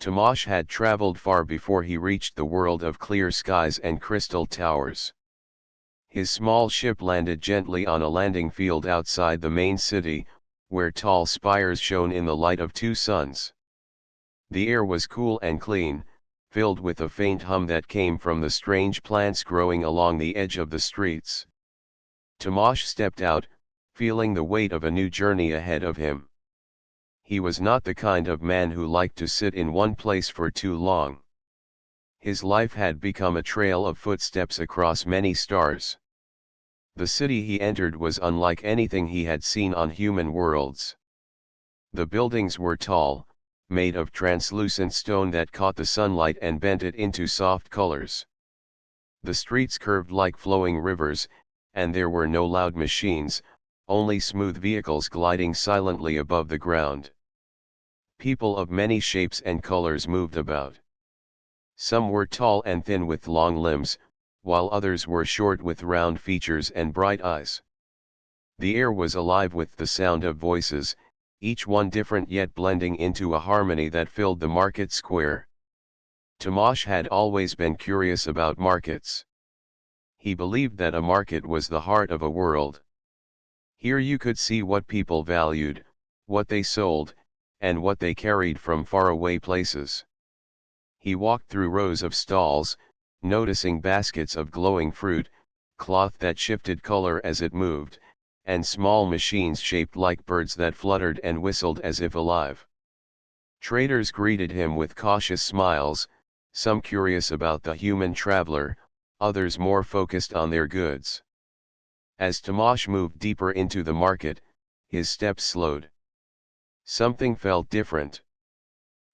Tomasz had traveled far before he reached the world of clear skies and crystal towers. His small ship landed gently on a landing field outside the main city, where tall spires shone in the light of two suns. The air was cool and clean, filled with a faint hum that came from the strange plants growing along the edge of the streets. Tomasz stepped out, feeling the weight of a new journey ahead of him. He was not the kind of man who liked to sit in one place for too long. His life had become a trail of footsteps across many stars. The city he entered was unlike anything he had seen on human worlds. The buildings were tall, made of translucent stone that caught the sunlight and bent it into soft colors. The streets curved like flowing rivers, and there were no loud machines, only smooth vehicles gliding silently above the ground. People of many shapes and colors moved about. Some were tall and thin with long limbs, while others were short with round features and bright eyes. The air was alive with the sound of voices, each one different yet blending into a harmony that filled the market square. Tomasz had always been curious about markets. He believed that a market was the heart of a world. Here you could see what people valued, what they sold, and what they carried from faraway places. He walked through rows of stalls, noticing baskets of glowing fruit, cloth that shifted color as it moved, and small machines shaped like birds that fluttered and whistled as if alive. Traders greeted him with cautious smiles, some curious about the human traveler, others more focused on their goods. As Tomasz moved deeper into the market, his steps slowed. Something felt different.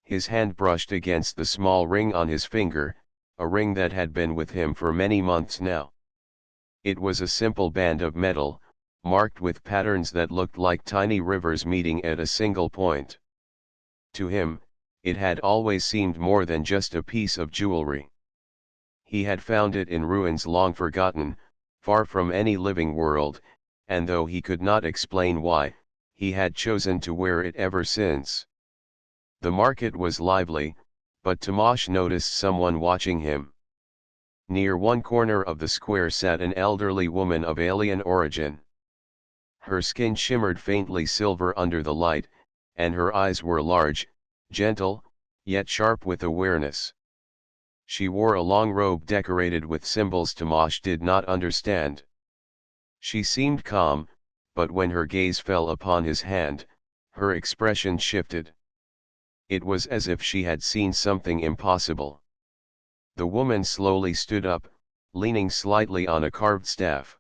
His hand brushed against the small ring on his finger, a ring that had been with him for many months now. It was a simple band of metal, marked with patterns that looked like tiny rivers meeting at a single point. To him, it had always seemed more than just a piece of jewelry. He had found it in ruins long forgotten, far from any living world, and though he could not explain why, he had chosen to wear it ever since. The market was lively, but Tomasz noticed someone watching him. Near one corner of the square sat an elderly woman of alien origin. Her skin shimmered faintly silver under the light, and her eyes were large, gentle, yet sharp with awareness. She wore a long robe decorated with symbols Tomasz did not understand. She seemed calm, but when her gaze fell upon his hand, her expression shifted. It was as if she had seen something impossible. The woman slowly stood up, leaning slightly on a carved staff.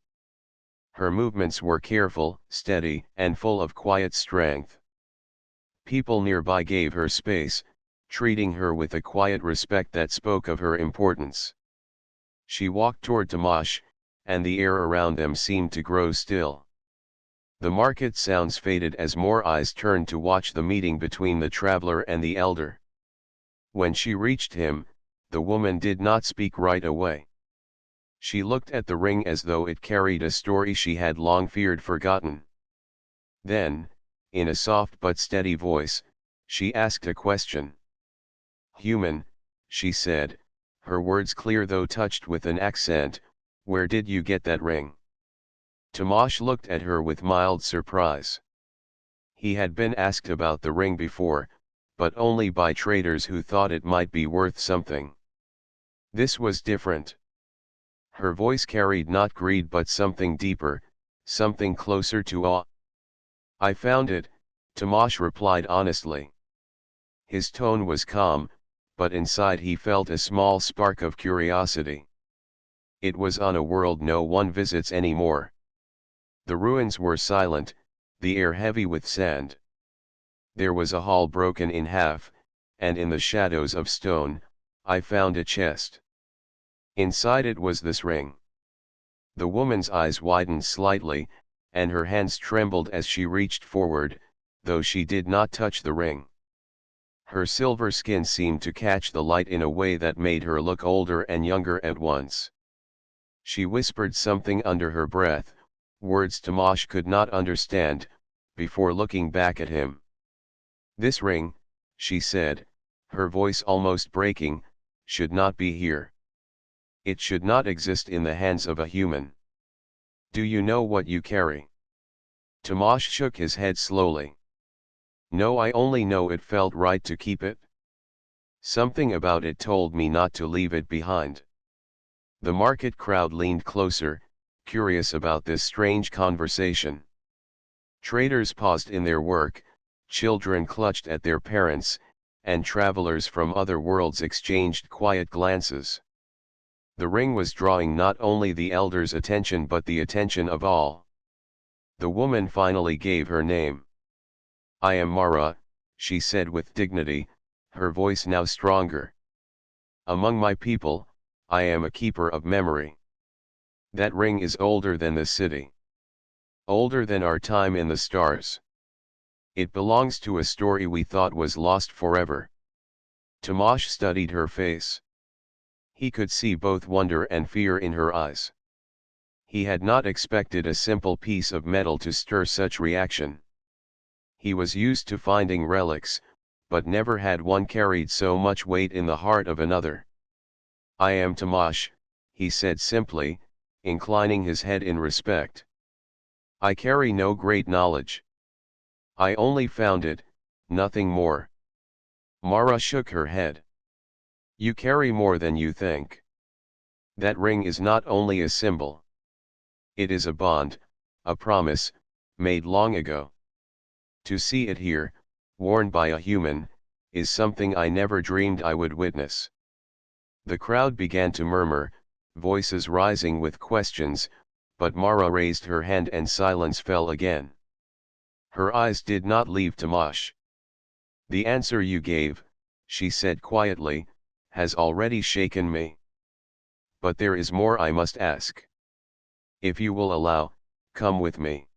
Her movements were careful, steady, and full of quiet strength. People nearby gave her space, treating her with a quiet respect that spoke of her importance. She walked toward Tomasz, and the air around them seemed to grow still. The market sounds faded as more eyes turned to watch the meeting between the traveler and the elder. When she reached him, the woman did not speak right away. She looked at the ring as though it carried a story she had long feared forgotten. Then, in a soft but steady voice, she asked a question. "Human," she said, her words clear though touched with an accent, "where did you get that ring?" Tomasz looked at her with mild surprise. He had been asked about the ring before, but only by traders who thought it might be worth something. This was different. Her voice carried not greed but something deeper, something closer to awe. "I found it," Tomasz replied honestly. His tone was calm, but inside he felt a small spark of curiosity. It was on a world no one visits anymore. The ruins were silent, the air heavy with sand. There was a hall broken in half, and in the shadows of stone, I found a chest. Inside it was this ring. The woman's eyes widened slightly, and her hands trembled as she reached forward, though she did not touch the ring. Her silver skin seemed to catch the light in a way that made her look older and younger at once. She whispered something under her breath, words Tomasz could not understand, before looking back at him. "This ring," she said, her voice almost breaking, should not be here. It should not exist in the hands of a human. Do you know what you carry? Tomasz shook his head slowly. No, I only know it felt right to keep it. Something about it told me not to leave it behind. The market crowd leaned closer, curious about this strange conversation. Traders paused in their work, children clutched at their parents, and travelers from other worlds exchanged quiet glances. The ring was drawing not only the elder's attention but the attention of all. The woman finally gave her name. I am Mara, she said with dignity, her voice now stronger. Among my people, I am a keeper of memory. That ring is older than the city. Older than our time in the stars. It belongs to a story we thought was lost forever. Tomasz studied her face. He could see both wonder and fear in her eyes. He had not expected a simple piece of metal to stir such reaction. He was used to finding relics, but never had one carried so much weight in the heart of another. I am Tomasz, he said simply, inclining his head in respect. I carry no great knowledge. I only found it, nothing more. Mara shook her head. You carry more than you think. That ring is not only a symbol. It is a bond, a promise, made long ago. To see it here, worn by a human, is something I never dreamed I would witness. The crowd began to murmur, voices rising with questions, but Mara raised her hand and silence fell again. Her eyes did not leave Tomasz. The answer you gave, she said quietly, has already shaken me. But there is more I must ask. If you will allow, come with me.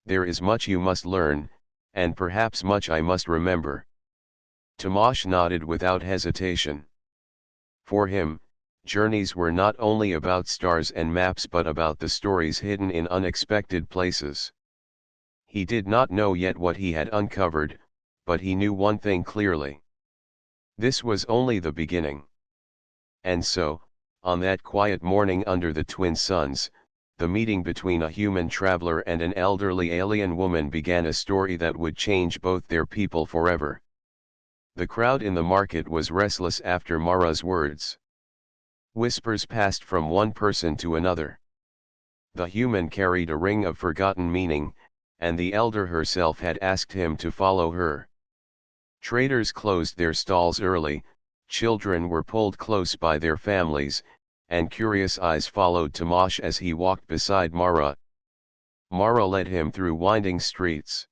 There is much you must learn, and perhaps much I must remember. Tomasz nodded without hesitation. For him, journeys were not only about stars and maps but about the stories hidden in unexpected places. He did not know yet what he had uncovered, but he knew one thing clearly. This was only the beginning. And so, on that quiet morning under the twin suns, the meeting between a human traveler and an elderly alien woman began a story that would change both their people forever. The crowd in the market was restless after Mara's words. Whispers passed from one person to another. The human carried a ring of forgotten meaning, and the elder herself had asked him to follow her. Traders closed their stalls early, children were pulled close by their families, and curious eyes followed Tomasz as he walked beside Mara. Mara led him through winding streets.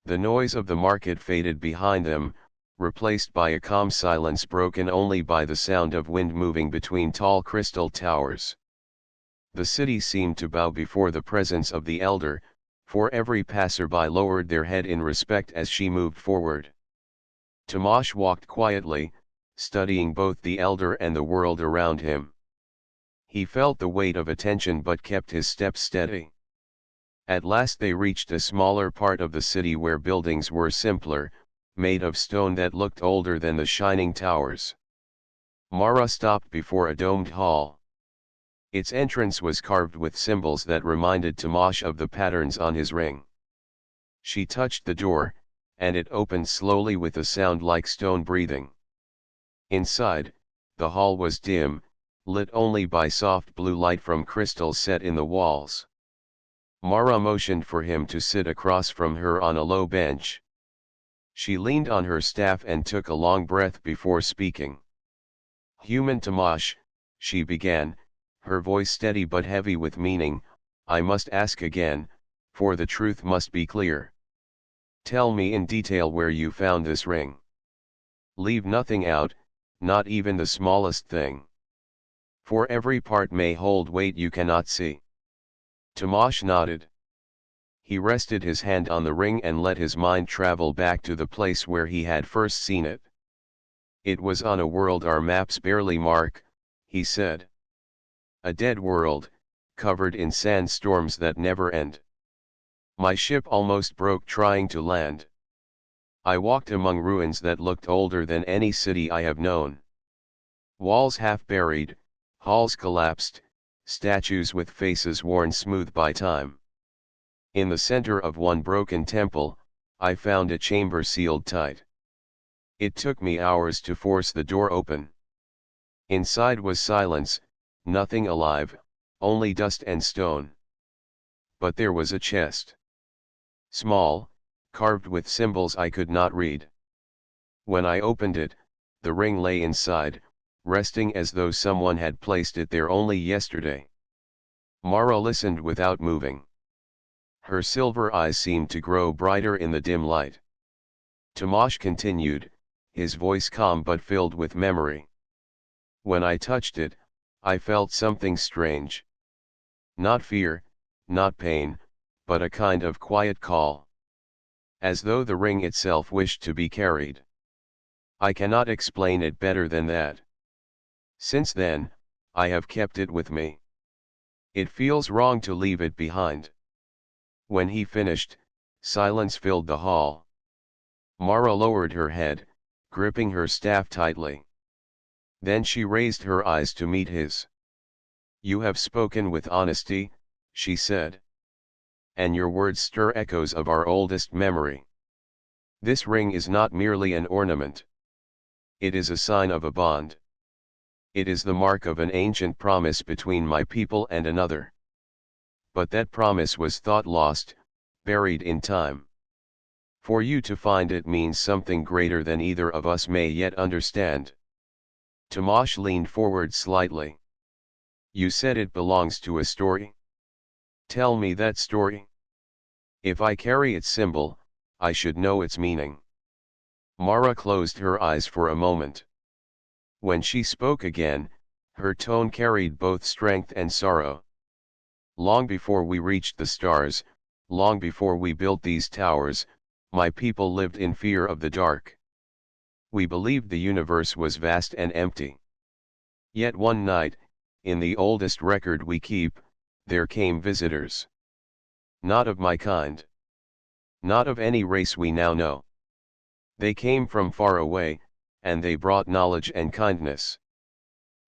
The noise of the market faded behind them, replaced by a calm silence broken only by the sound of wind moving between tall crystal towers. The city seemed to bow before the presence of the elder, for every passerby lowered their head in respect as she moved forward. Tomasz walked quietly, studying both the elder and the world around him. He felt the weight of attention but kept his steps steady. At last they reached a smaller part of the city where buildings were simpler, made of stone that looked older than the shining towers. Mara stopped before a domed hall. Its entrance was carved with symbols that reminded Tomasz of the patterns on his ring. She touched the door, and it opened slowly with a sound like stone breathing. Inside, the hall was dim, lit only by soft blue light from crystals set in the walls. Mara motioned for him to sit across from her on a low bench. She leaned on her staff and took a long breath before speaking. Human Tomasz, she began, her voice steady but heavy with meaning, I must ask again, for the truth must be clear. Tell me in detail where you found this ring. Leave nothing out, not even the smallest thing. For every part may hold weight you cannot see. Tomasz nodded. He rested his hand on the ring and let his mind travel back to the place where he had first seen it. It was on a world our maps barely mark, he said. A dead world, covered in sandstorms that never end. My ship almost broke trying to land. I walked among ruins that looked older than any city I have known. Walls half buried, halls collapsed, statues with faces worn smooth by time. In the center of one broken temple, I found a chamber sealed tight. It took me hours to force the door open. Inside was silence, nothing alive, only dust and stone. But there was a chest. Small, carved with symbols I could not read. When I opened it, the ring lay inside, resting as though someone had placed it there only yesterday. Mara listened without moving. Her silver eyes seemed to grow brighter in the dim light. Tomasz continued, his voice calm but filled with memory. When I touched it, I felt something strange. Not fear, not pain, but a kind of quiet call. As though the ring itself wished to be carried. I cannot explain it better than that. Since then, I have kept it with me. It feels wrong to leave it behind. When he finished, silence filled the hall. Mara lowered her head, gripping her staff tightly. Then she raised her eyes to meet his. "You have spoken with honesty," she said. "And your words stir echoes of our oldest memory. This ring is not merely an ornament. It is a sign of a bond. It is the mark of an ancient promise between my people and another. But that promise was thought lost, buried in time. For you to find it means something greater than either of us may yet understand." Tomasz leaned forward slightly. "You said it belongs to a story? Tell me that story. If I carry its symbol, I should know its meaning." Mara closed her eyes for a moment. When she spoke again, her tone carried both strength and sorrow. "Long before we reached the stars, long before we built these towers, my people lived in fear of the dark. We believed the universe was vast and empty. Yet one night, in the oldest record we keep, there came visitors. Not of my kind. Not of any race we now know. They came from far away, and they brought knowledge and kindness.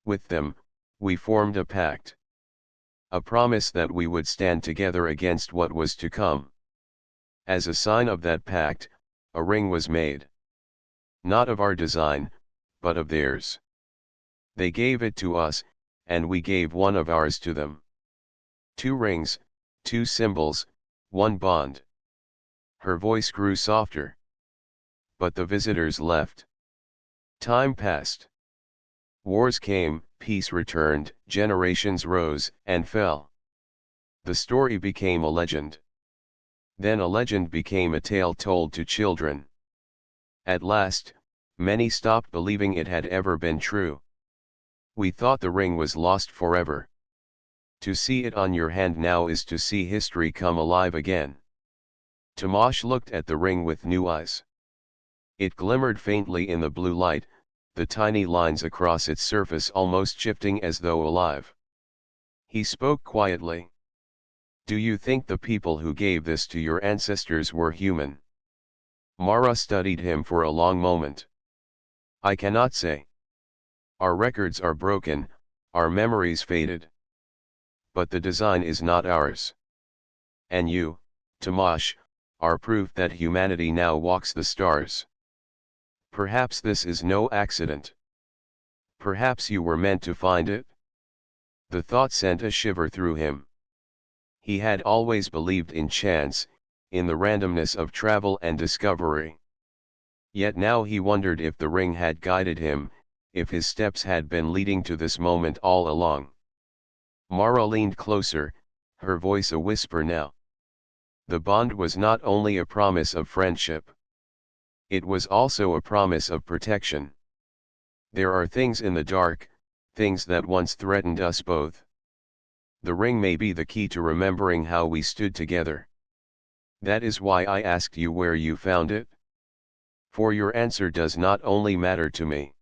With them, we formed a pact. A promise that we would stand together against what was to come. As a sign of that pact, a ring was made. Not of our design, but of theirs. They gave it to us, and we gave one of ours to them. 2 rings, 2 symbols, 1 bond." Her voice grew softer. But the visitors left. Time passed. Wars came, peace returned, generations rose and fell. The story became a legend. Then a legend became a tale told to children. At last, many stopped believing it had ever been true. We thought the ring was lost forever. To see it on your hand now is to see history come alive again. Tomasz looked at the ring with new eyes. It glimmered faintly in the blue light, the tiny lines across its surface almost shifting as though alive. He spoke quietly. "Do you think the people who gave this to your ancestors were human?" Mara studied him for a long moment. "I cannot say. Our records are broken, our memories faded. But the design is not ours. And you, Tomasz, are proof that humanity now walks the stars. Perhaps this is no accident. Perhaps you were meant to find it?" The thought sent a shiver through him. He had always believed in chance, in the randomness of travel and discovery. Yet now he wondered if the ring had guided him, if his steps had been leading to this moment all along. Mara leaned closer, her voice a whisper now. The bond was not only a promise of friendship. It was also a promise of protection. There are things in the dark, things that once threatened us both. The ring may be the key to remembering how we stood together. That is why I asked you where you found it. For your answer does not only matter to me.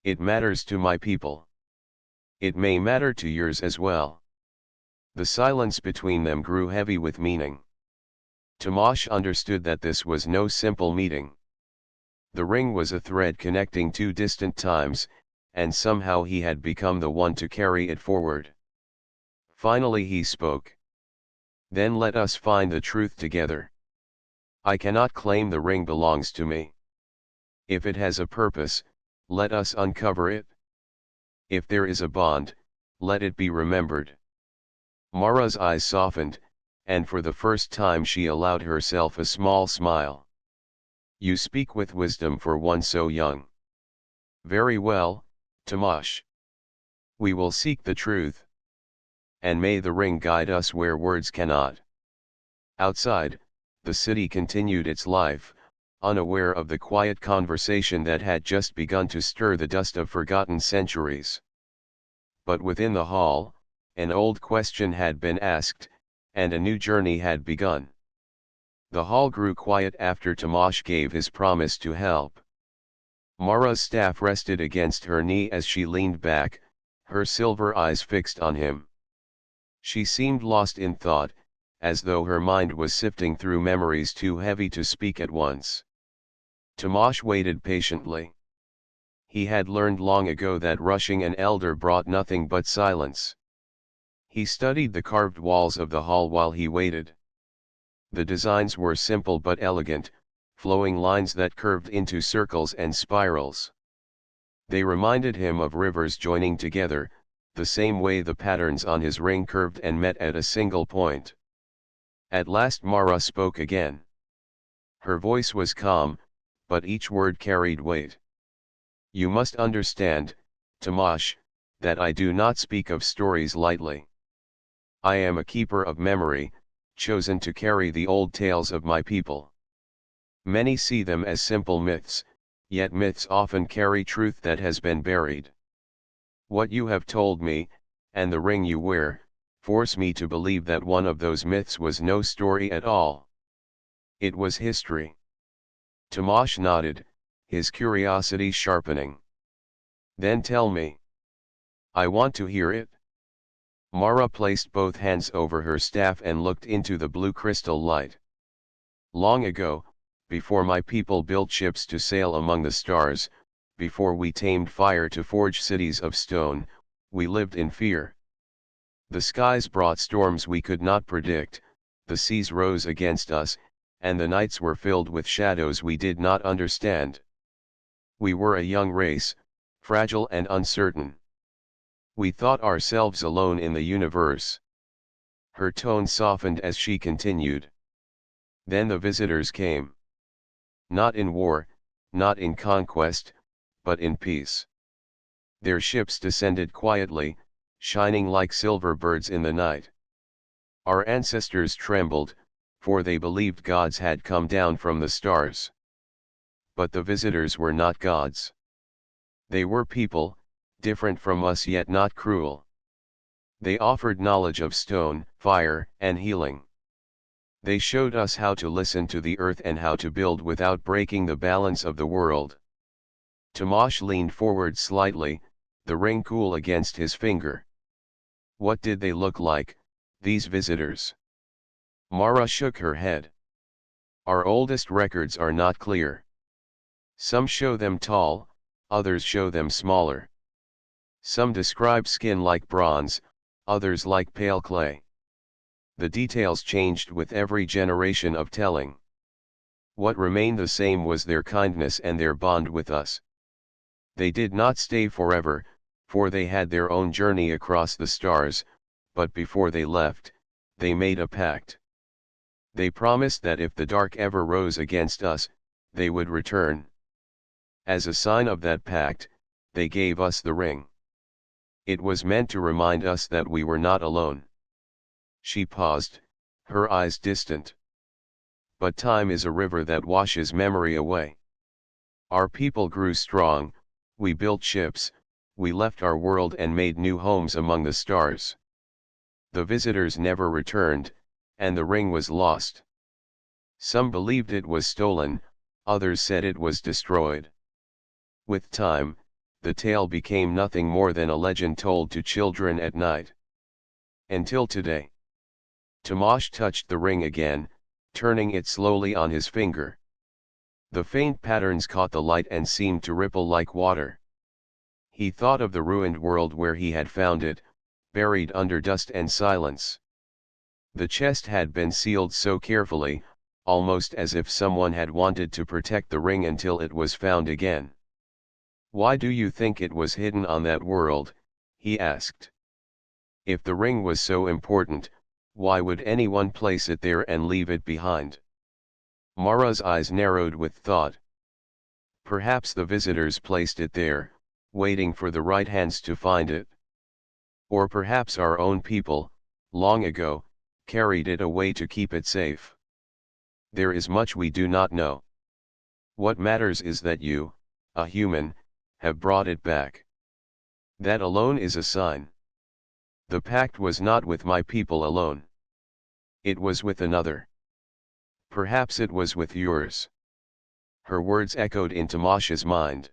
It matters to my people. It may matter to yours as well. The silence between them grew heavy with meaning. Tomasz understood that this was no simple meeting. The ring was a thread connecting two distant times, and somehow he had become the one to carry it forward. Finally he spoke. Then let us find the truth together. I cannot claim the ring belongs to me. If it has a purpose, let us uncover it. If there is a bond, let it be remembered. Mara's eyes softened, and for the first time she allowed herself a small smile. You speak with wisdom for one so young. Very well, Tamash. We will seek the truth. And may the ring guide us where words cannot. Outside, the city continued its life, unaware of the quiet conversation that had just begun to stir the dust of forgotten centuries. But within the hall, an old question had been asked, and a new journey had begun. The hall grew quiet after Tamash gave his promise to help. Mara's staff rested against her knee as she leaned back, her silver eyes fixed on him. She seemed lost in thought, as though her mind was sifting through memories too heavy to speak at once. Tamash waited patiently. He had learned long ago that rushing an elder brought nothing but silence. He studied the carved walls of the hall while he waited. The designs were simple but elegant, flowing lines that curved into circles and spirals. They reminded him of rivers joining together, the same way the patterns on his ring curved and met at a single point. At last Mara spoke again. Her voice was calm, but each word carried weight. You must understand, Tamash, that I do not speak of stories lightly. I am a keeper of memory, chosen to carry the old tales of my people. Many see them as simple myths, yet myths often carry truth that has been buried. What you have told me, and the ring you wear, force me to believe that one of those myths was no story at all. It was history. Tamash nodded, his curiosity sharpening. Then tell me. I want to hear it. Mara placed both hands over her staff and looked into the blue crystal light. Long ago, before my people built ships to sail among the stars, before we tamed fire to forge cities of stone, we lived in fear. The skies brought storms we could not predict, the seas rose against us, and the nights were filled with shadows we did not understand. We were a young race, fragile and uncertain. We thought ourselves alone in the universe. Her tone softened as she continued. Then the visitors came. Not in war, not in conquest, but in peace. Their ships descended quietly, shining like silver birds in the night. Our ancestors trembled, for they believed gods had come down from the stars. But the visitors were not gods. They were people, different from us yet not cruel. They offered knowledge of stone, fire, and healing. They showed us how to listen to the earth and how to build without breaking the balance of the world. Tamash leaned forward slightly, the ring cool against his finger. What did they look like, these visitors? Mara shook her head. Our oldest records are not clear. Some show them tall, others show them smaller. Some describe skin like bronze, others like pale clay. The details changed with every generation of telling. What remained the same was their kindness and their bond with us. They did not stay forever, for they had their own journey across the stars, but before they left, they made a pact. They promised that if the dark ever rose against us, they would return. As a sign of that pact, they gave us the ring. It was meant to remind us that we were not alone. She paused, her eyes distant. But time is a river that washes memory away. Our people grew strong, we built ships, we left our world and made new homes among the stars. The visitors never returned, and the ring was lost. Some believed it was stolen, others said it was destroyed. With time, the tale became nothing more than a legend told to children at night. Until today. Tamash touched the ring again, turning it slowly on his finger. The faint patterns caught the light and seemed to ripple like water. He thought of the ruined world where he had found it, buried under dust and silence. The chest had been sealed so carefully, almost as if someone had wanted to protect the ring until it was found again. "Why do you think it was hidden on that world?" he asked. "If the ring was so important, why would anyone place it there and leave it behind?" Mara's eyes narrowed with thought. "Perhaps the visitors placed it there, waiting for the right hands to find it. Or perhaps our own people, long ago, carried it away to keep it safe. There is much we do not know. What matters is that you, a human, have brought it back. That alone is a sign. The pact was not with my people alone. It was with another. Perhaps it was with yours." Her words echoed in Tamash's mind.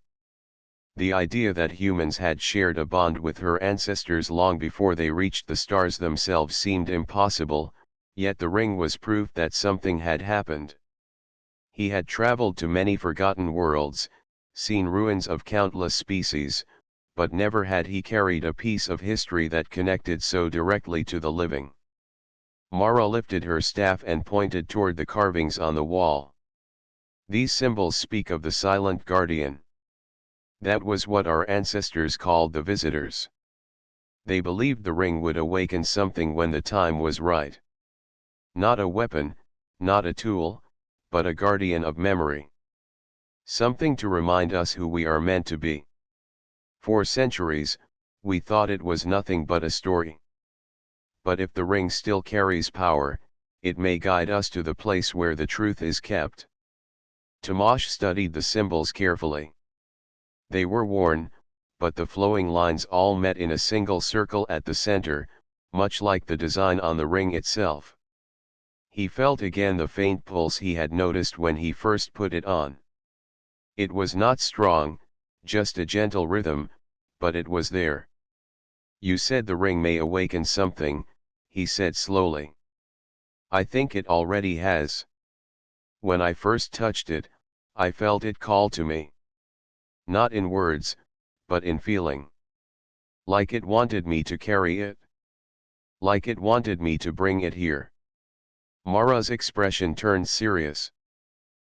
The idea that humans had shared a bond with her ancestors long before they reached the stars themselves seemed impossible, yet the ring was proof that something had happened. He had traveled to many forgotten worlds, seen ruins of countless species, but never had he carried a piece of history that connected so directly to the living. Mara lifted her staff and pointed toward the carvings on the wall. "These symbols speak of the silent guardian. That was what our ancestors called the visitors. They believed the ring would awaken something when the time was right. Not a weapon, not a tool, but a guardian of memory. Something to remind us who we are meant to be. For centuries, we thought it was nothing but a story. But if the ring still carries power, it may guide us to the place where the truth is kept." Tamash studied the symbols carefully. They were worn, but the flowing lines all met in a single circle at the center, much like the design on the ring itself. He felt again the faint pulse he had noticed when he first put it on. It was not strong, just a gentle rhythm, but it was there. "You said the ring may awaken something," he said slowly. "I think it already has. When I first touched it, I felt it call to me. Not in words, but in feeling. Like it wanted me to carry it. Like it wanted me to bring it here." Mara's expression turned serious.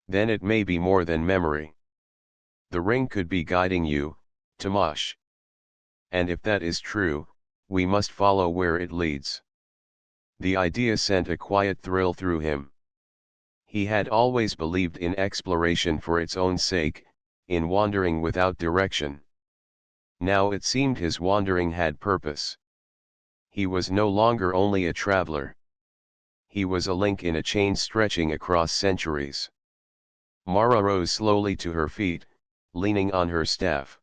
"Then it may be more than memory. The ring could be guiding you, Tamash. And if that is true, we must follow where it leads." The idea sent a quiet thrill through him. He had always believed in exploration for its own sake, in wandering without direction. Now it seemed his wandering had purpose. He was no longer only a traveler. He was a link in a chain stretching across centuries. Mara rose slowly to her feet, leaning on her staff.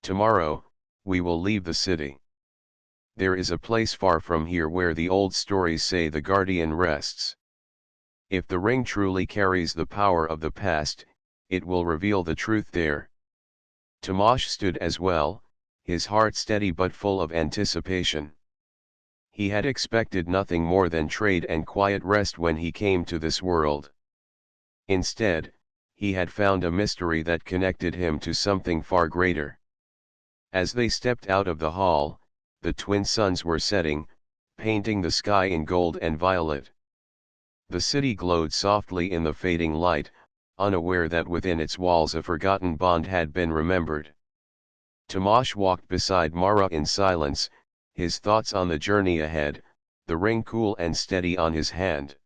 "Tomorrow, we will leave the city. There is a place far from here where the old stories say the guardian rests. If the ring truly carries the power of the past, it will reveal the truth there." Tamash stood as well, his heart steady but full of anticipation. He had expected nothing more than trade and quiet rest when he came to this world. Instead, he had found a mystery that connected him to something far greater. As they stepped out of the hall, the twin suns were setting, painting the sky in gold and violet. The city glowed softly in the fading light, unaware that within its walls a forgotten bond had been remembered. Tamash walked beside Mara in silence, his thoughts on the journey ahead, the ring cool and steady on his hand.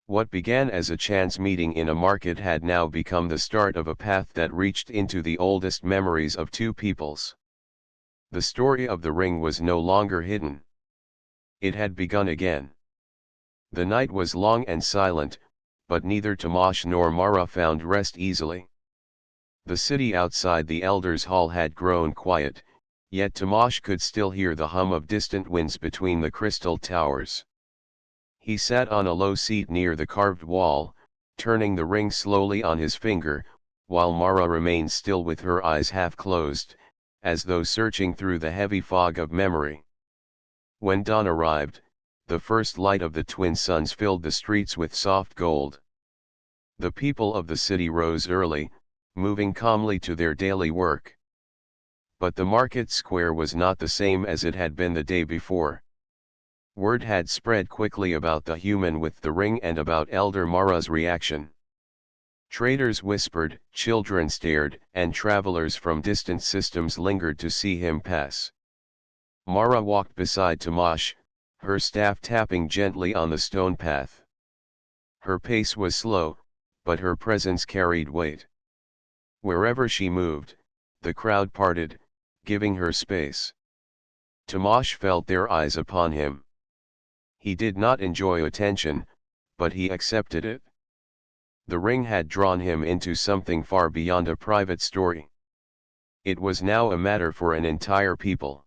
What began as a chance meeting in a market had now become the start of a path that reached into the oldest memories of two peoples. The story of the ring was no longer hidden. It had begun again. The night was long and silent, but neither Tamash nor Mara found rest easily. The city outside the Elders' Hall had grown quiet, yet Tamash could still hear the hum of distant winds between the crystal towers. He sat on a low seat near the carved wall, turning the ring slowly on his finger, while Mara remained still with her eyes half closed, as though searching through the heavy fog of memory. When dawn arrived, the first light of the twin suns filled the streets with soft gold. The people of the city rose early, moving calmly to their daily work. But the market square was not the same as it had been the day before. Word had spread quickly about the human with the ring and about Elder Mara's reaction. Traders whispered, children stared, and travelers from distant systems lingered to see him pass. Mara walked beside Tamash, her staff tapping gently on the stone path. Her pace was slow, but her presence carried weight. Wherever she moved, the crowd parted, giving her space. Tamash felt their eyes upon him. He did not enjoy attention, but he accepted it. The ring had drawn him into something far beyond a private story. It was now a matter for an entire people.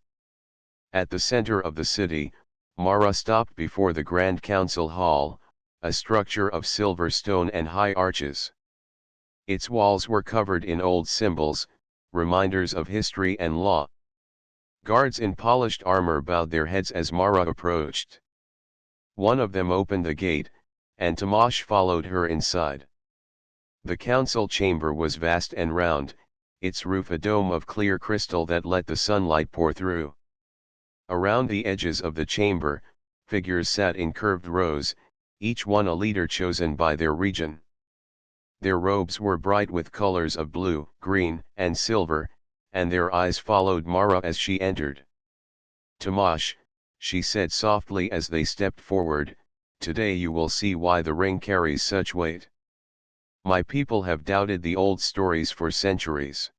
At the center of the city, Mara stopped before the Grand Council Hall, a structure of silver stone and high arches. Its walls were covered in old symbols, reminders of history and law. Guards in polished armor bowed their heads as Mara approached. One of them opened the gate, and Tamash followed her inside. The council chamber was vast and round, its roof a dome of clear crystal that let the sunlight pour through. Around the edges of the chamber, figures sat in curved rows, each one a leader chosen by their region. Their robes were bright with colors of blue, green, and silver, and their eyes followed Mara as she entered. Tamash, she said softly as they stepped forward, today you will see why the ring carries such weight. My people have doubted the old stories for centuries.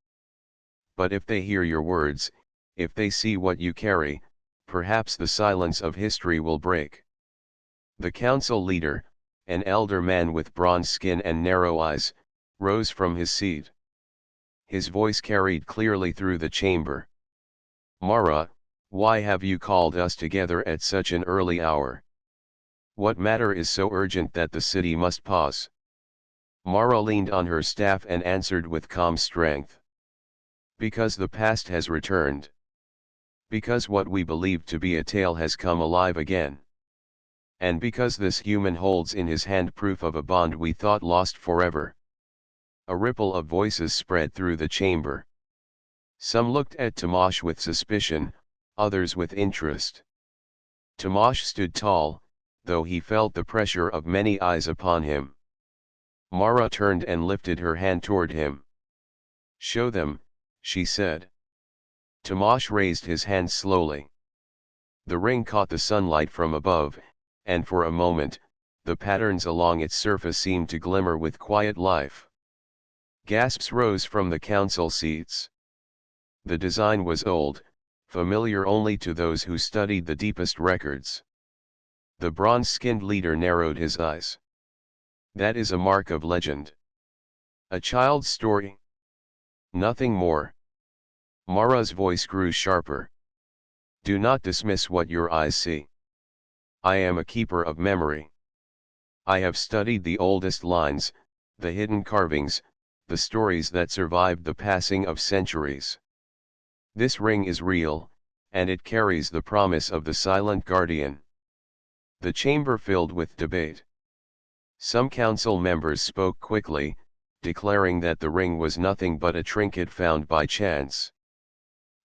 But if they hear your words, if they see what you carry, perhaps the silence of history will break. The council leader, an elder man with bronze skin and narrow eyes, rose from his seat. His voice carried clearly through the chamber. Mara, why have you called us together at such an early hour? What matter is so urgent that the city must pause? Mara leaned on her staff and answered with calm strength. Because the past has returned. Because what we believed to be a tale has come alive again. And because this human holds in his hand proof of a bond we thought lost forever. A ripple of voices spread through the chamber. Some looked at Tamash with suspicion, others with interest. Tamash stood tall, though he felt the pressure of many eyes upon him. Mara turned and lifted her hand toward him. Show them, she said. Tamash raised his hand slowly. The ring caught the sunlight from above, and for a moment, the patterns along its surface seemed to glimmer with quiet life. Gasps rose from the council seats. The design was old, familiar only to those who studied the deepest records. The bronze-skinned leader narrowed his eyes. That is a mark of legend. A child's story. Nothing more. Mara's voice grew sharper. Do not dismiss what your eyes see. I am a keeper of memory. I have studied the oldest lines, the hidden carvings, the stories that survived the passing of centuries. This ring is real, and it carries the promise of the silent guardian. The chamber filled with debate. Some council members spoke quickly, declaring that the ring was nothing but a trinket found by chance.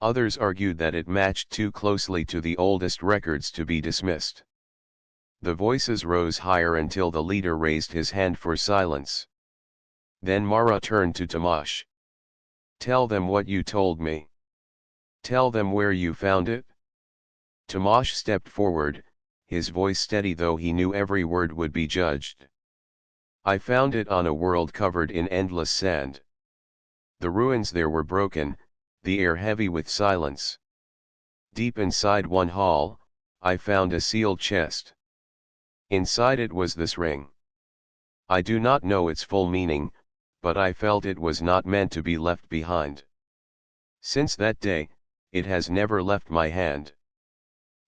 Others argued that it matched too closely to the oldest records to be dismissed. The voices rose higher until the leader raised his hand for silence. Then Mara turned to Tamash. Tell them what you told me. Tell them where you found it. Tamash stepped forward, his voice steady though he knew every word would be judged. I found it on a world covered in endless sand. The ruins there were broken, the air heavy with silence. Deep inside one hall, I found a sealed chest. Inside it was this ring. I do not know its full meaning, but I felt it was not meant to be left behind. Since that day, it has never left my hand.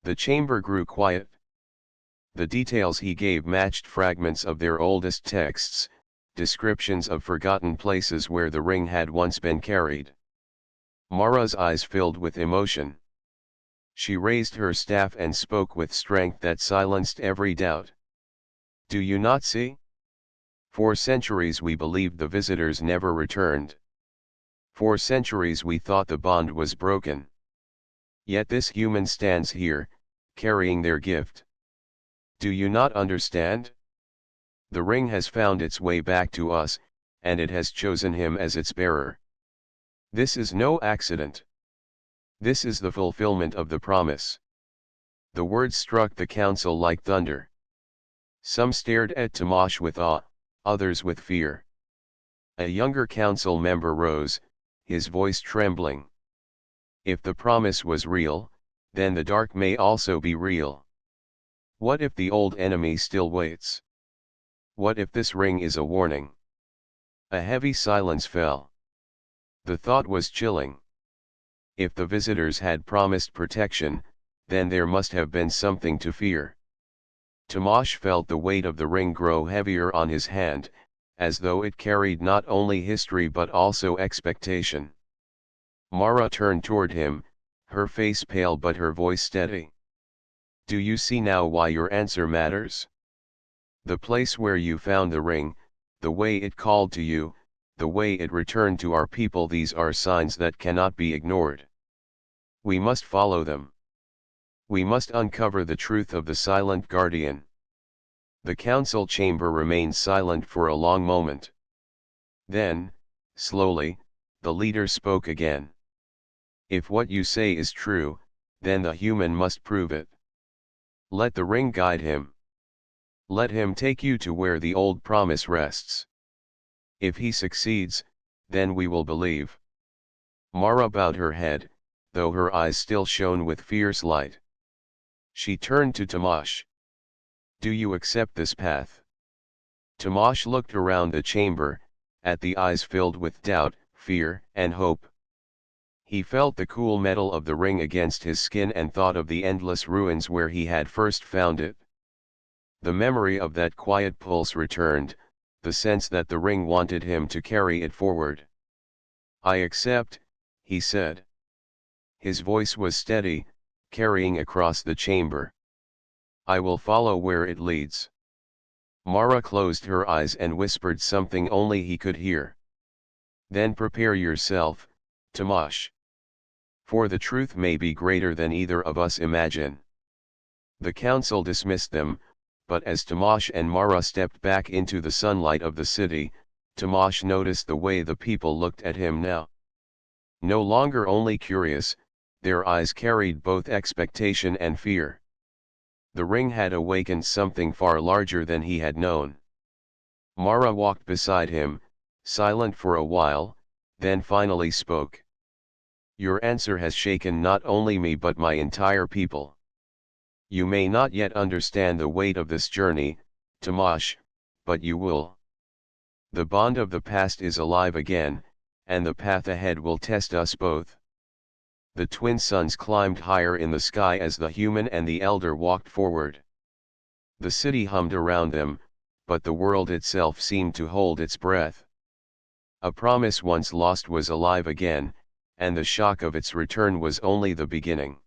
The chamber grew quiet. The details he gave matched fragments of their oldest texts, descriptions of forgotten places where the ring had once been carried. Mara's eyes filled with emotion. She raised her staff and spoke with strength that silenced every doubt. Do you not see? For centuries we believed the visitors never returned. For centuries we thought the bond was broken. Yet this human stands here, carrying their gift. Do you not understand? The ring has found its way back to us, and it has chosen him as its bearer. This is no accident. This is the fulfillment of the promise. The words struck the council like thunder. Some stared at Tamash with awe, others with fear. A younger council member rose, his voice trembling. If the promise was real, then the dark may also be real. What if the old enemy still waits? What if this ring is a warning? A heavy silence fell. The thought was chilling. If the visitors had promised protection, then there must have been something to fear. Tamash felt the weight of the ring grow heavier on his hand, as though it carried not only history but also expectation. Mara turned toward him, her face pale but her voice steady. Do you see now why your answer matters? The place where you found the ring, the way it called to you, the way it returned to our people, these are signs that cannot be ignored. We must follow them. We must uncover the truth of the silent guardian. The council chamber remained silent for a long moment. Then, slowly, the leader spoke again. If what you say is true, then the human must prove it. Let the ring guide him. Let him take you to where the old promise rests. If he succeeds, then we will believe. Mara bowed her head, though her eyes still shone with fierce light. She turned to Tamash. Do you accept this path? Tamash looked around the chamber, at the eyes filled with doubt, fear, and hope. He felt the cool metal of the ring against his skin and thought of the endless ruins where he had first found it. The memory of that quiet pulse returned, the sense that the ring wanted him to carry it forward. I accept, he said. His voice was steady, carrying across the chamber. I will follow where it leads. Mara closed her eyes and whispered something only he could hear. Then prepare yourself, Tamash. For the truth may be greater than either of us imagine. The council dismissed them, but as Tamash and Mara stepped back into the sunlight of the city, Tamash noticed the way the people looked at him now. No longer only curious, their eyes carried both expectation and fear. The ring had awakened something far larger than he had known. Mara walked beside him, silent for a while, then finally spoke. Your answer has shaken not only me but my entire people. You may not yet understand the weight of this journey, Tamash, but you will. The bond of the past is alive again, and the path ahead will test us both. The twin suns climbed higher in the sky as the human and the elder walked forward. The city hummed around them, but the world itself seemed to hold its breath. A promise once lost was alive again, and the shock of its return was only the beginning.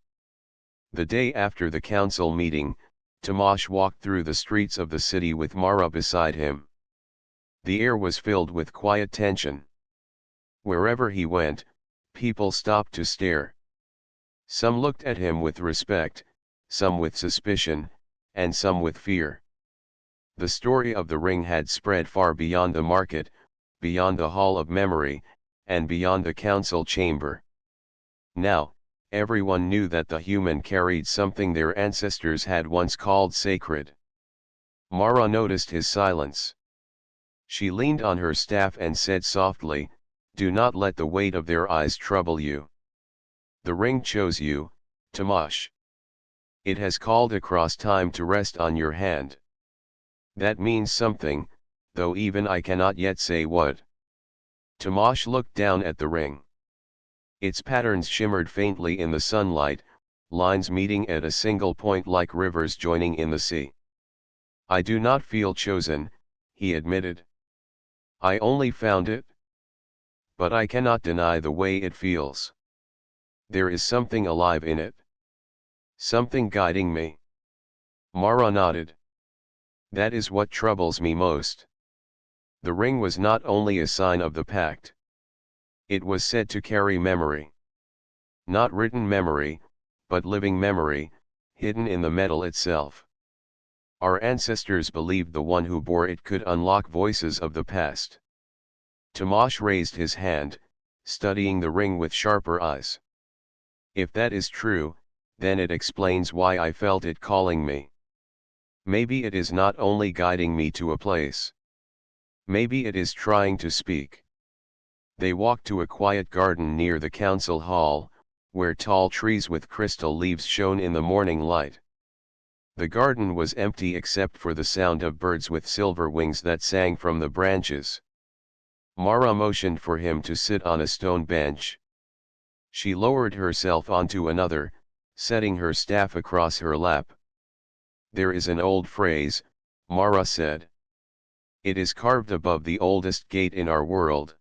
The day after the council meeting, Tamash walked through the streets of the city with Mara beside him. The air was filled with quiet tension. Wherever he went, people stopped to stare. Some looked at him with respect, some with suspicion, and some with fear. The story of the ring had spread far beyond the market, beyond the hall of memory, and beyond the council chamber. Now, everyone knew that the human carried something their ancestors had once called sacred. Mara noticed his silence. She leaned on her staff and said softly, do not let the weight of their eyes trouble you. The ring chose you, Tamash. It has called across time to rest on your hand. That means something, though even I cannot yet say what. Tamash looked down at the ring. Its patterns shimmered faintly in the sunlight, lines meeting at a single point like rivers joining in the sea. I do not feel chosen, he admitted. I only found it. But I cannot deny the way it feels. There is something alive in it. Something guiding me. Mara nodded. That is what troubles me most. The ring was not only a sign of the pact. It was said to carry memory. Not written memory, but living memory, hidden in the metal itself. Our ancestors believed the one who bore it could unlock voices of the past. Tomasz raised his hand, studying the ring with sharper eyes. If that is true, then it explains why I felt it calling me. Maybe it is not only guiding me to a place. Maybe it is trying to speak. They walked to a quiet garden near the council hall, where tall trees with crystal leaves shone in the morning light. The garden was empty except for the sound of birds with silver wings that sang from the branches. Mara motioned for him to sit on a stone bench. She lowered herself onto another, setting her staff across her lap. There is an old phrase, Mara said. It is carved above the oldest gate in our world.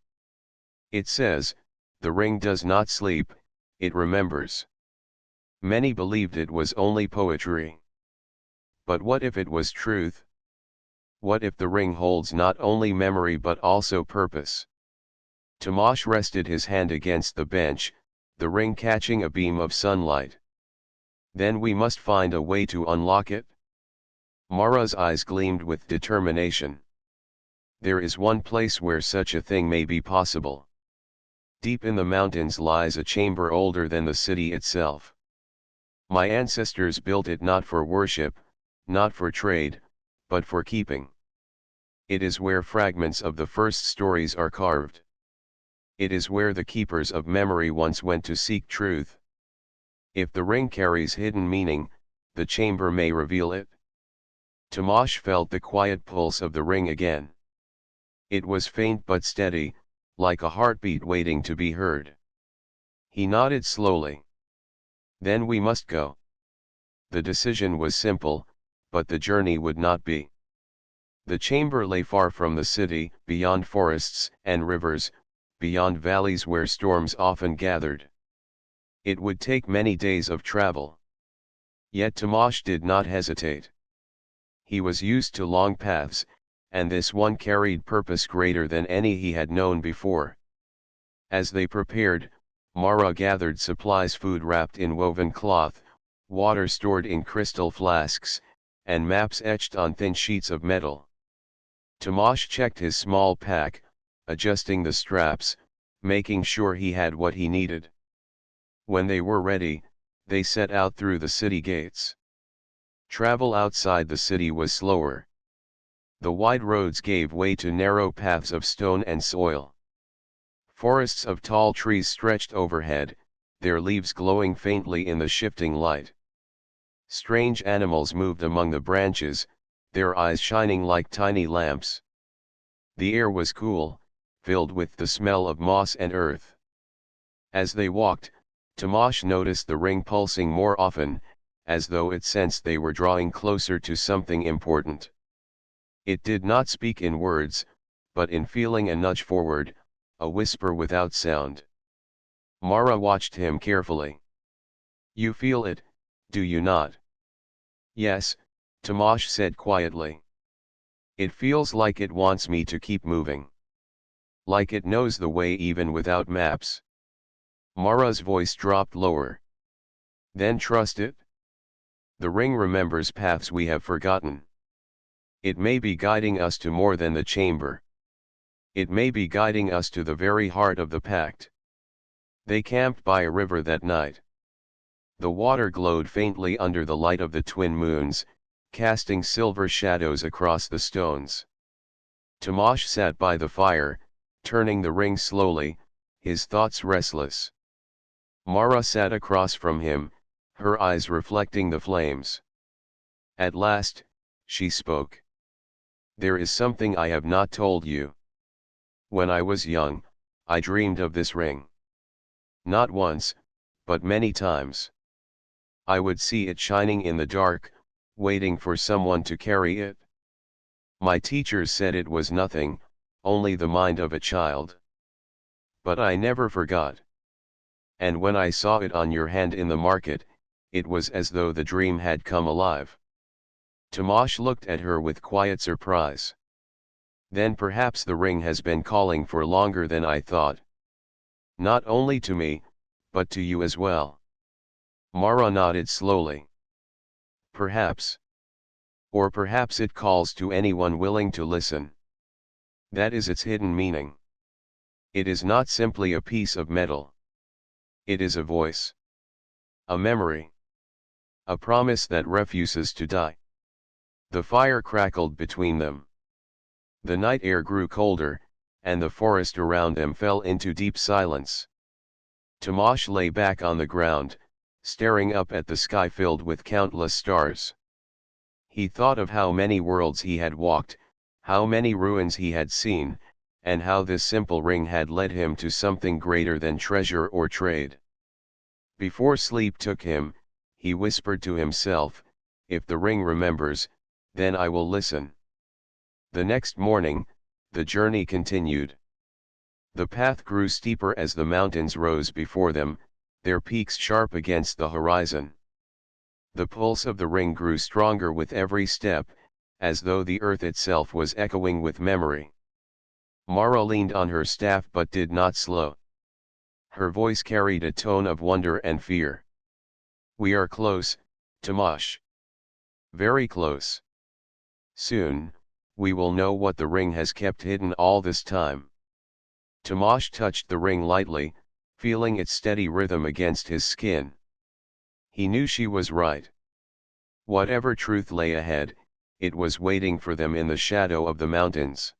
It says, the ring does not sleep, it remembers. Many believed it was only poetry. But what if it was truth? What if the ring holds not only memory but also purpose? Tomasz rested his hand against the bench, the ring catching a beam of sunlight. Then we must find a way to unlock it. Mara's eyes gleamed with determination. There is one place where such a thing may be possible. Deep in the mountains lies a chamber older than the city itself. My ancestors built it not for worship, not for trade, but for keeping. It is where fragments of the first stories are carved. It is where the keepers of memory once went to seek truth. If the ring carries hidden meaning, the chamber may reveal it. Tomasz felt the quiet pulse of the ring again. It was faint but steady, like a heartbeat waiting to be heard. He nodded slowly. Then we must go. The decision was simple, but the journey would not be. The chamber lay far from the city, beyond forests and rivers, beyond valleys where storms often gathered. It would take many days of travel. Yet Tomasz did not hesitate. He was used to long paths, and this one carried purpose greater than any he had known before. As they prepared, Mara gathered supplies: food wrapped in woven cloth, water stored in crystal flasks, and maps etched on thin sheets of metal. Tomasz checked his small pack, adjusting the straps, making sure he had what he needed. When they were ready, they set out through the city gates. Travel outside the city was slower. The wide roads gave way to narrow paths of stone and soil. Forests of tall trees stretched overhead, their leaves glowing faintly in the shifting light. Strange animals moved among the branches, their eyes shining like tiny lamps. The air was cool, filled with the smell of moss and earth. As they walked, Tomasz noticed the ring pulsing more often, as though it sensed they were drawing closer to something important. It did not speak in words, but in feeling: a nudge forward, a whisper without sound. Mara watched him carefully. You feel it, do you not? Yes, Tomasz said quietly. It feels like it wants me to keep moving. Like it knows the way even without maps. Mara's voice dropped lower. Then trust it. The ring remembers paths we have forgotten. It may be guiding us to more than the chamber. It may be guiding us to the very heart of the pact. They camped by a river that night. The water glowed faintly under the light of the twin moons, casting silver shadows across the stones. Tomasz sat by the fire, turning the ring slowly, his thoughts restless. Mara sat across from him, her eyes reflecting the flames. At last, she spoke. There is something I have not told you. When I was young, I dreamed of this ring. Not once, but many times. I would see it shining in the dark, waiting for someone to carry it. My teachers said it was nothing, only the mind of a child. But I never forgot. And when I saw it on your hand in the market, it was as though the dream had come alive. Tomasz looked at her with quiet surprise. Then perhaps the ring has been calling for longer than I thought. Not only to me, but to you as well. Mara nodded slowly. Perhaps. Or perhaps it calls to anyone willing to listen. That is its hidden meaning. It is not simply a piece of metal. It is a voice. A memory. A promise that refuses to die. The fire crackled between them. The night air grew colder, and the forest around them fell into deep silence. Tomasz lay back on the ground, staring up at the sky filled with countless stars. He thought of how many worlds he had walked, how many ruins he had seen, and how this simple ring had led him to something greater than treasure or trade. Before sleep took him, he whispered to himself, "If the ring remembers, then I will listen." The next morning, the journey continued. The path grew steeper as the mountains rose before them, their peaks sharp against the horizon. The pulse of the ring grew stronger with every step, as though the earth itself was echoing with memory. Mara leaned on her staff but did not slow. Her voice carried a tone of wonder and fear. "We are close, Tomasz. Very close. Soon, we will know what the ring has kept hidden all this time." Tomasz touched the ring lightly, feeling its steady rhythm against his skin. He knew she was right. Whatever truth lay ahead, it was waiting for them in the shadow of the mountains.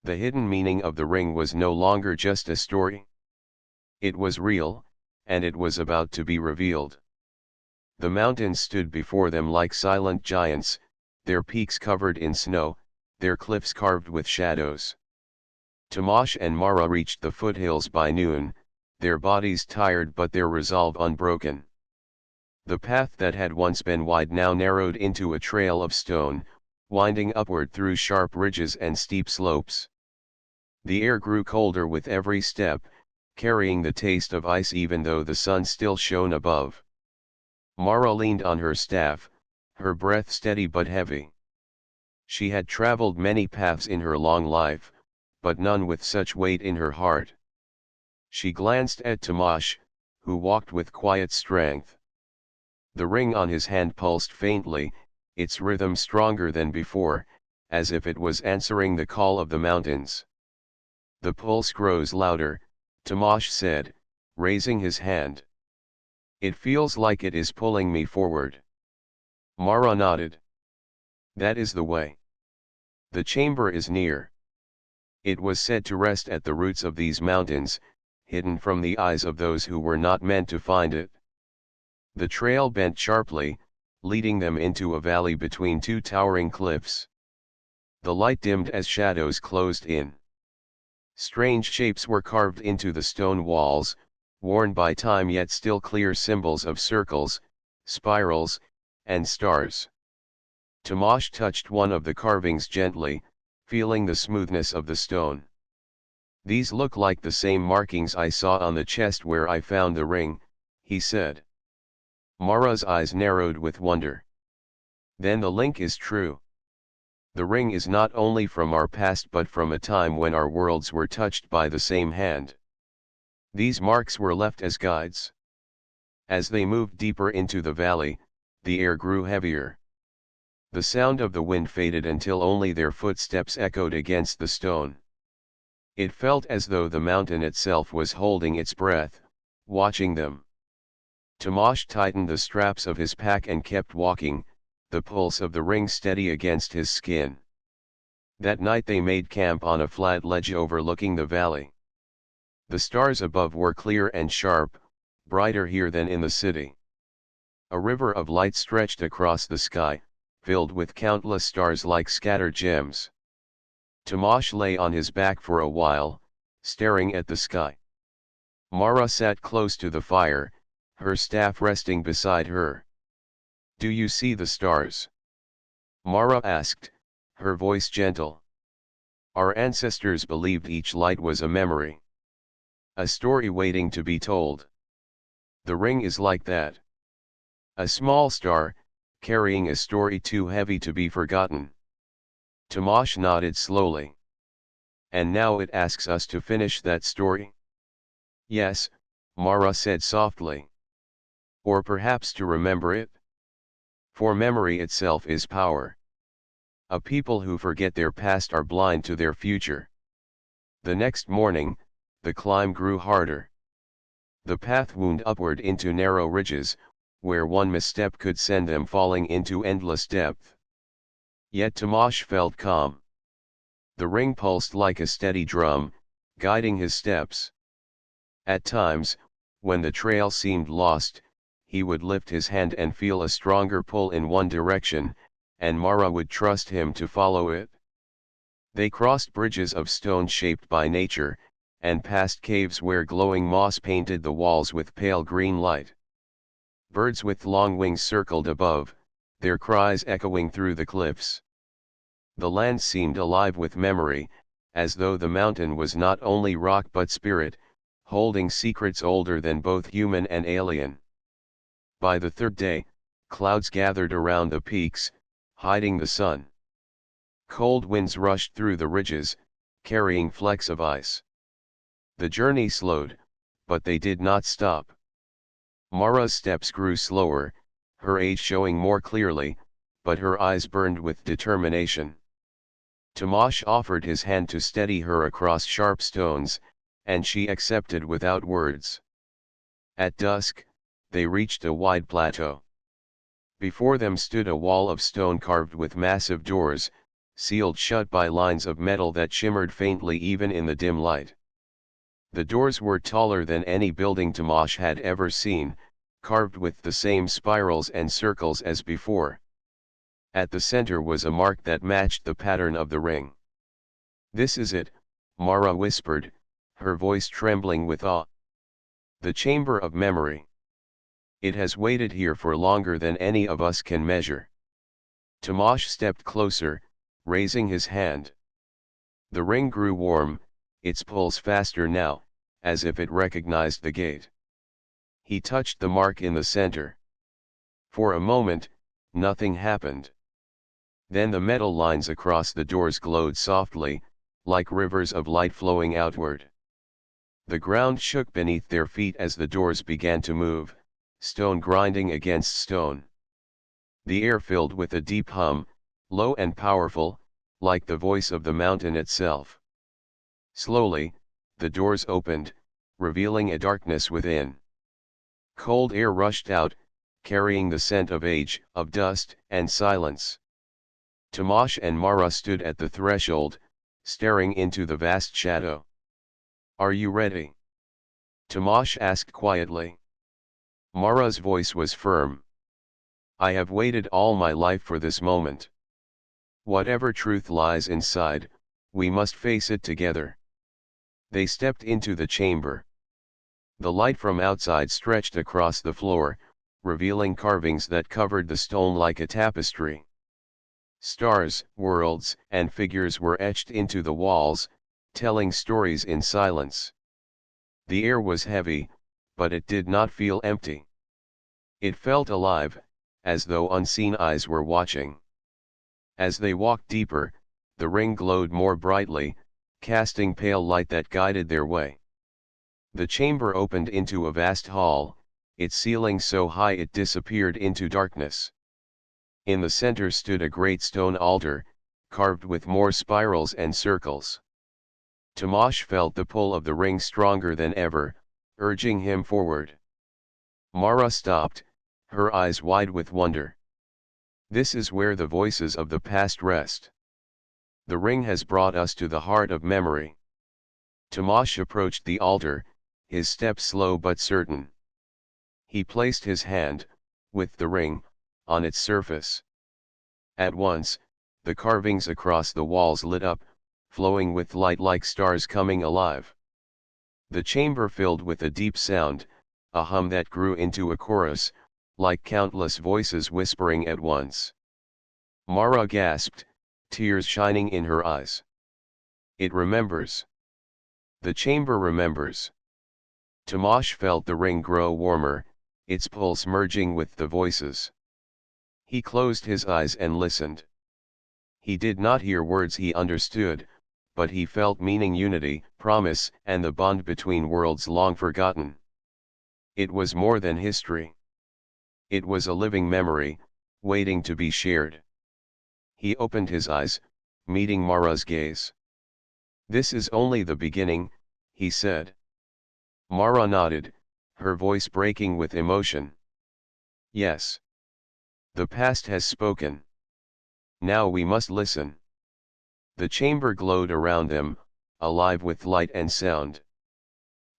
The hidden meaning of the ring was no longer just a story. It was real, and it was about to be revealed. The mountains stood before them like silent giants, their peaks covered in snow, their cliffs carved with shadows. Tomasz and Mara reached the foothills by noon, their bodies tired but their resolve unbroken. The path that had once been wide now narrowed into a trail of stone, winding upward through sharp ridges and steep slopes. The air grew colder with every step, carrying the taste of ice even though the sun still shone above. Mara leaned on her staff, her breath steady but heavy. She had traveled many paths in her long life, but none with such weight in her heart. She glanced at Tomasz, who walked with quiet strength. The ring on his hand pulsed faintly, its rhythm stronger than before, as if it was answering the call of the mountains. "The pulse grows louder," Tomasz said, raising his hand. "It feels like it is pulling me forward." Mara nodded. "That is the way. The chamber is near." It was said to rest at the roots of these mountains, hidden from the eyes of those who were not meant to find it. The trail bent sharply, leading them into a valley between two towering cliffs. The light dimmed as shadows closed in. Strange shapes were carved into the stone walls, worn by time yet still clear symbols of circles, spirals, and stars. Tomasz touched one of the carvings gently, feeling the smoothness of the stone. "These look like the same markings I saw on the chest where I found the ring," he said. Mara's eyes narrowed with wonder. "Then the link is true. The ring is not only from our past but from a time when our worlds were touched by the same hand. These marks were left as guides." As they moved deeper into the valley, the air grew heavier. The sound of the wind faded until only their footsteps echoed against the stone. It felt as though the mountain itself was holding its breath, watching them. Tomasz tightened the straps of his pack and kept walking, the pulse of the ring steady against his skin. That night they made camp on a flat ledge overlooking the valley. The stars above were clear and sharp, brighter here than in the city. A river of light stretched across the sky, filled with countless stars like scattered gems. Tomasz lay on his back for a while, staring at the sky. Mara sat close to the fire, her staff resting beside her. "Do you see the stars?" Mara asked, her voice gentle. "Our ancestors believed each light was a memory. A story waiting to be told. The ring is like that. A small star, carrying a story too heavy to be forgotten." Tomasz nodded slowly. And now it asks us to finish that story? Yes, Mara said softly. Or perhaps to remember it? For memory itself is power. A people who forget their past are blind to their future. The next morning, the climb grew harder. The path wound upward into narrow ridges, where one misstep could send them falling into endless depth. Yet Tomasz felt calm. The ring pulsed like a steady drum, guiding his steps. At times, when the trail seemed lost, he would lift his hand and feel a stronger pull in one direction, and Mara would trust him to follow it. They crossed bridges of stone shaped by nature, and passed caves where glowing moss painted the walls with pale green light. Birds with long wings circled above, their cries echoing through the cliffs. The land seemed alive with memory, as though the mountain was not only rock but spirit, holding secrets older than both human and alien. By the third day, clouds gathered around the peaks, hiding the sun. Cold winds rushed through the ridges, carrying flecks of ice. The journey slowed, but they did not stop. Mara's steps grew slower, her age showing more clearly, but her eyes burned with determination. Tomasz offered his hand to steady her across sharp stones, and she accepted without words. At dusk, they reached a wide plateau. Before them stood a wall of stone carved with massive doors, sealed shut by lines of metal that shimmered faintly even in the dim light. The doors were taller than any building Tomasz had ever seen, carved with the same spirals and circles as before. At the center was a mark that matched the pattern of the ring. "This is it," Mara whispered, her voice trembling with awe. "The chamber of memory. It has waited here for longer than any of us can measure." Tomasz stepped closer, raising his hand. The ring grew warm, its pulse faster now, as if it recognized the gate. He touched the mark in the center. For a moment, nothing happened. Then the metal lines across the doors glowed softly, like rivers of light flowing outward. The ground shook beneath their feet as the doors began to move, stone grinding against stone. The air filled with a deep hum, low and powerful, like the voice of the mountain itself. Slowly, the doors opened, revealing a darkness within. Cold air rushed out, carrying the scent of age, of dust, and silence. Tomasz and Mara stood at the threshold, staring into the vast shadow. "Are you ready?" Tomasz asked quietly. Mara's voice was firm. "I have waited all my life for this moment. Whatever truth lies inside, we must face it together." They stepped into the chamber. The light from outside stretched across the floor, revealing carvings that covered the stone like a tapestry. Stars, worlds, and figures were etched into the walls, telling stories in silence. The air was heavy, but it did not feel empty. It felt alive, as though unseen eyes were watching. As they walked deeper, the ring glowed more brightly, casting pale light that guided their way. The chamber opened into a vast hall, its ceiling so high it disappeared into darkness. In the center stood a great stone altar, carved with more spirals and circles. Tomasz felt the pull of the ring stronger than ever, urging him forward. Mara stopped, her eyes wide with wonder. "This is where the voices of the past rest. The ring has brought us to the heart of memory." Tomasz approached the altar, his step slow but certain. He placed his hand, with the ring, on its surface. At once, the carvings across the walls lit up, flowing with light like stars coming alive. The chamber filled with a deep sound, a hum that grew into a chorus, like countless voices whispering at once. Mara gasped, tears shining in her eyes. "It remembers. The chamber remembers." Tomasz felt the ring grow warmer, its pulse merging with the voices. He closed his eyes and listened. He did not hear words he understood, but he felt meaning, unity, promise, and the bond between worlds long forgotten. It was more than history. It was a living memory, waiting to be shared. He opened his eyes, meeting Mara's gaze. "This is only the beginning," he said. Mara nodded, her voice breaking with emotion. "Yes. The past has spoken. Now we must listen." The chamber glowed around them, alive with light and sound.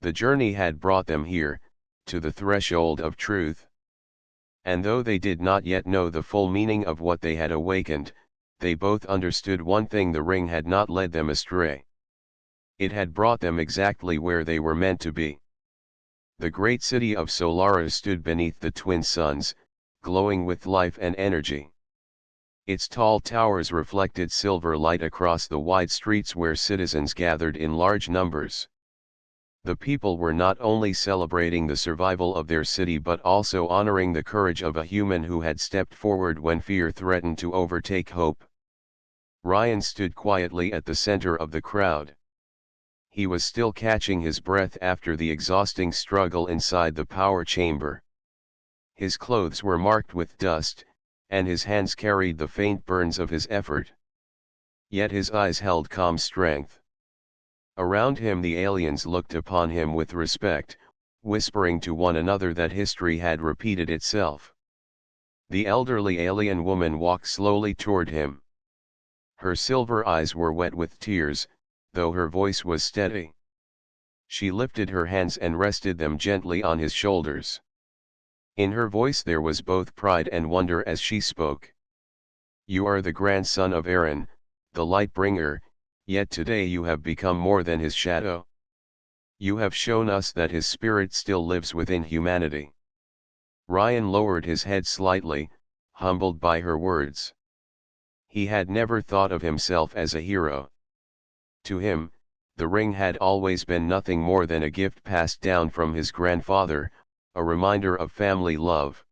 The journey had brought them here, to the threshold of truth. And though they did not yet know the full meaning of what they had awakened, they both understood one thing: the ring had not led them astray. It had brought them exactly where they were meant to be. The great city of Solara stood beneath the twin suns, glowing with life and energy. Its tall towers reflected silver light across the wide streets where citizens gathered in large numbers. The people were not only celebrating the survival of their city but also honoring the courage of a human who had stepped forward when fear threatened to overtake hope. Ryan stood quietly at the center of the crowd. He was still catching his breath after the exhausting struggle inside the power chamber. His clothes were marked with dust, and his hands carried the faint burns of his effort. Yet his eyes held calm strength. Around him the aliens looked upon him with respect, whispering to one another that history had repeated itself. The elderly alien woman walked slowly toward him. Her silver eyes were wet with tears, though her voice was steady. She lifted her hands and rested them gently on his shoulders. In her voice there was both pride and wonder as she spoke. "You are the grandson of Aaron, the light bringer, yet today you have become more than his shadow. You have shown us that his spirit still lives within humanity." Ryan lowered his head slightly, humbled by her words. He had never thought of himself as a hero. To him, the ring had always been nothing more than a gift passed down from his grandfather, a reminder of family love.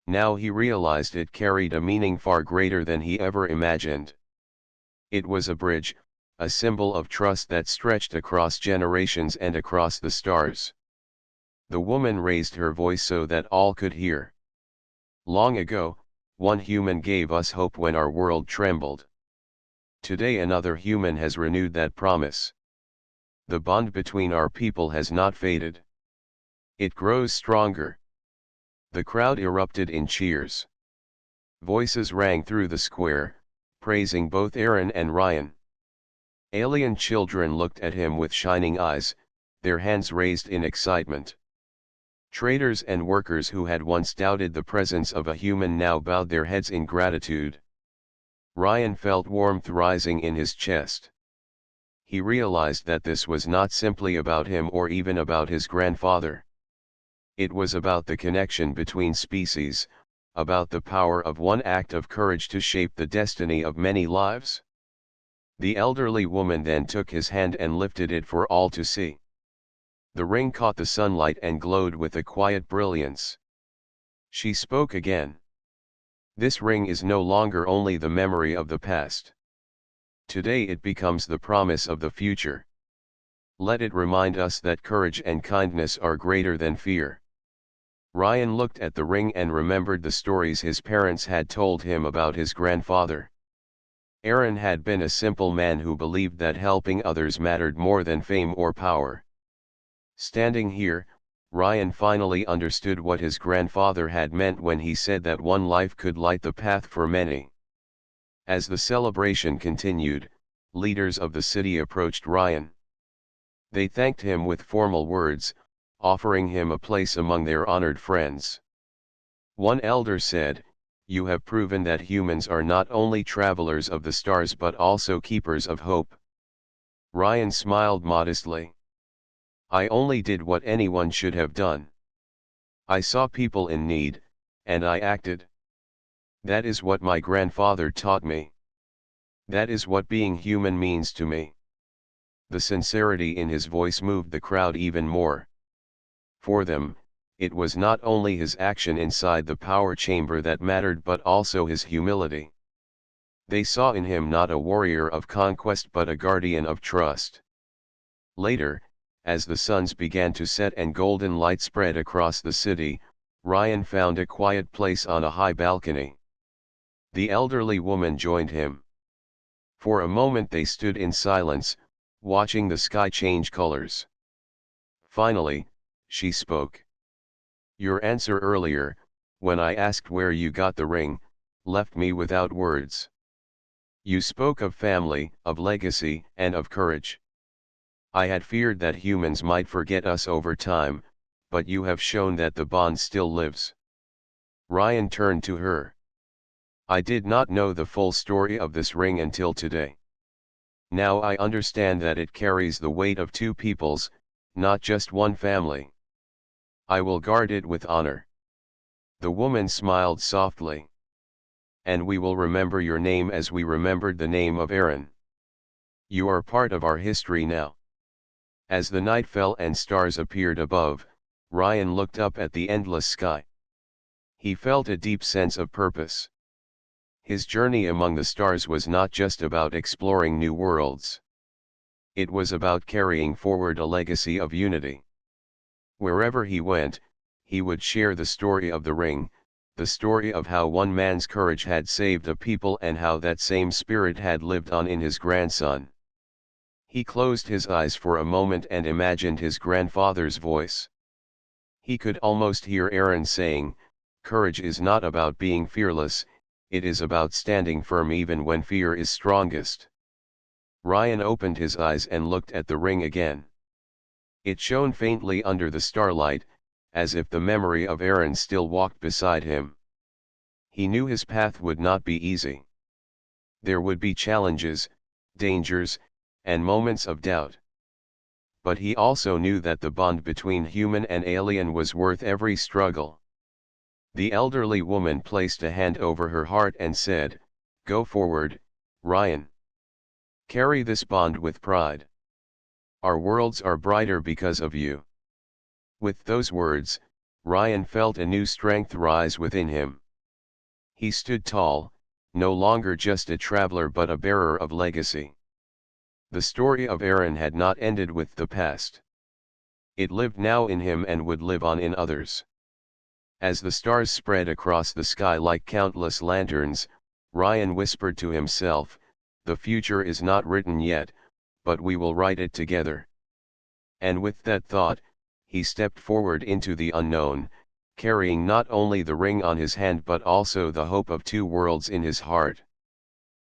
Now he realized it carried a meaning far greater than he ever imagined. It was a bridge, a symbol of trust that stretched across generations and across the stars. The woman raised her voice so that all could hear. "Long ago, one human gave us hope when our world trembled. Today another human has renewed that promise. The bond between our people has not faded. It grows stronger." The crowd erupted in cheers. Voices rang through the square, praising both Aaron and Ryan. Alien children looked at him with shining eyes, their hands raised in excitement. Traders and workers who had once doubted the presence of a human now bowed their heads in gratitude. Ryan felt warmth rising in his chest. He realized that this was not simply about him or even about his grandfather. It was about the connection between species, about the power of one act of courage to shape the destiny of many lives. The elderly woman then took his hand and lifted it for all to see. The ring caught the sunlight and glowed with a quiet brilliance. She spoke again. "This ring is no longer only the memory of the past. Today it becomes the promise of the future. Let it remind us that courage and kindness are greater than fear." Ryan looked at the ring and remembered the stories his parents had told him about his grandfather. Aaron had been a simple man who believed that helping others mattered more than fame or power. Standing here, Ryan finally understood what his grandfather had meant when he said that one life could light the path for many. As the celebration continued, leaders of the city approached Ryan. They thanked him with formal words, offering him a place among their honored friends. One elder said, "You have proven that humans are not only travelers of the stars but also keepers of hope." Ryan smiled modestly. "I only did what anyone should have done. I saw people in need, and I acted. That is what my grandfather taught me. That is what being human means to me." The sincerity in his voice moved the crowd even more. For them, it was not only his action inside the power chamber that mattered but also his humility. They saw in him not a warrior of conquest but a guardian of trust. Later, as the suns began to set and golden light spread across the city, Ryan found a quiet place on a high balcony. The elderly woman joined him. For a moment they stood in silence, watching the sky change colors. Finally, she spoke. "Your answer earlier, when I asked where you got the ring, left me without words. You spoke of family, of legacy, and of courage. I had feared that humans might forget us over time, but you have shown that the bond still lives." Ryan turned to her. "I did not know the full story of this ring until today. Now I understand that it carries the weight of two peoples, not just one family. I will guard it with honor." The woman smiled softly. "And we will remember your name as we remembered the name of Aaron. You are part of our history now." As the night fell and stars appeared above, Ryan looked up at the endless sky. He felt a deep sense of purpose. His journey among the stars was not just about exploring new worlds. It was about carrying forward a legacy of unity. Wherever he went, he would share the story of the ring, the story of how one man's courage had saved a people and how that same spirit had lived on in his grandson. He closed his eyes for a moment and imagined his grandfather's voice. He could almost hear Aaron saying, "Courage is not about being fearless, it is about standing firm even when fear is strongest." Ryan opened his eyes and looked at the ring again. It shone faintly under the starlight, as if the memory of Aaron still walked beside him. He knew his path would not be easy. There would be challenges, dangers, and moments of doubt. But he also knew that the bond between human and alien was worth every struggle. The elderly woman placed a hand over her heart and said, "Go forward, Ryan. Carry this bond with pride. Our worlds are brighter because of you." With those words, Ryan felt a new strength rise within him. He stood tall, no longer just a traveler but a bearer of legacy. The story of Aaron had not ended with the past. It lived now in him and would live on in others. As the stars spread across the sky like countless lanterns, Ryan whispered to himself, "The future is not written yet, but we will write it together." And with that thought, he stepped forward into the unknown, carrying not only the ring on his hand but also the hope of two worlds in his heart.